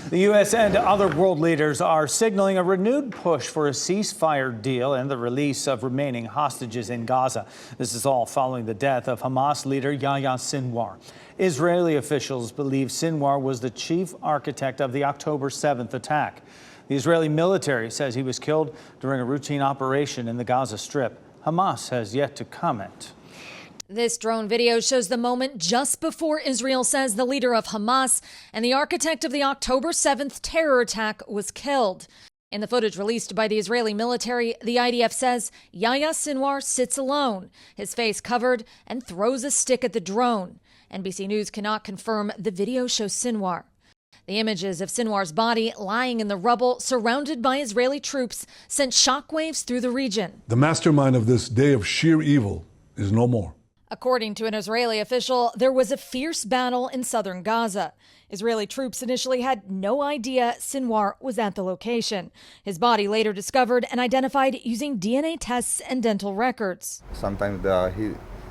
The U.S. and other world leaders are signaling a renewed push for a ceasefire deal and the release of remaining hostages in Gaza. This is all following the death of Hamas leader Yahya Sinwar. Israeli officials believe Sinwar was the chief architect of the October 7th attack. The Israeli military says he was killed during a routine operation in the Gaza Strip. Hamas has yet to comment. This drone video shows the moment just before Israel says the leader of Hamas and the architect of the October 7th terror attack was killed. In the footage released by the Israeli military, the IDF says Yahya Sinwar sits alone, his face covered, and throws a stick at the drone. NBC News cannot confirm the video shows Sinwar. The images of Sinwar's body lying in the rubble, surrounded by Israeli troops, sent shockwaves through the region. The mastermind of this day of sheer evil is no more. According to an Israeli official, there was a fierce battle in southern Gaza. Israeli troops initially had no idea Sinwar was at the location. His body later discovered and identified using DNA tests and dental records. Sometimes they are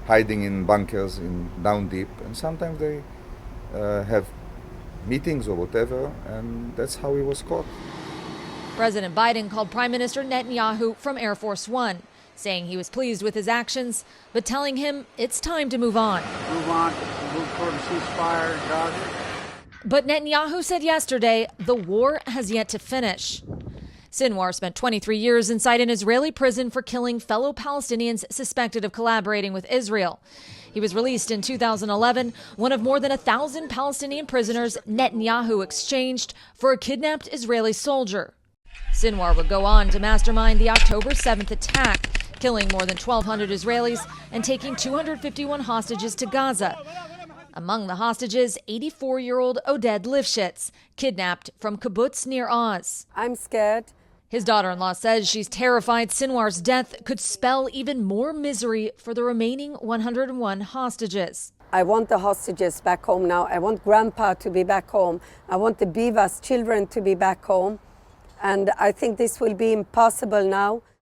hiding in bunkers down deep, and sometimes they have meetings or whatever, and that's how he was caught. President Biden called Prime Minister Netanyahu from Air Force One, saying he was pleased with his actions, but telling him it's time to move on. Move toward a ceasefire in Gaza. But Netanyahu said yesterday the war has yet to finish. Sinwar spent 23 years inside an Israeli prison for killing fellow Palestinians suspected of collaborating with Israel. He was released in 2011, one of more than 1,000 Palestinian prisoners Netanyahu exchanged for a kidnapped Israeli soldier. Sinwar would go on to mastermind the October 7th attack, killing more than 1,200 Israelis and taking 251 hostages to Gaza. Among the hostages, 84-year-old Oded Lifshitz, kidnapped from kibbutz near Oz. I'm scared. His daughter-in-law says she's terrified Sinwar's death could spell even more misery for the remaining 101 hostages. I want the hostages back home now. I want Grandpa to be back home. I want the Bivas children to be back home. And I think this will be impossible now.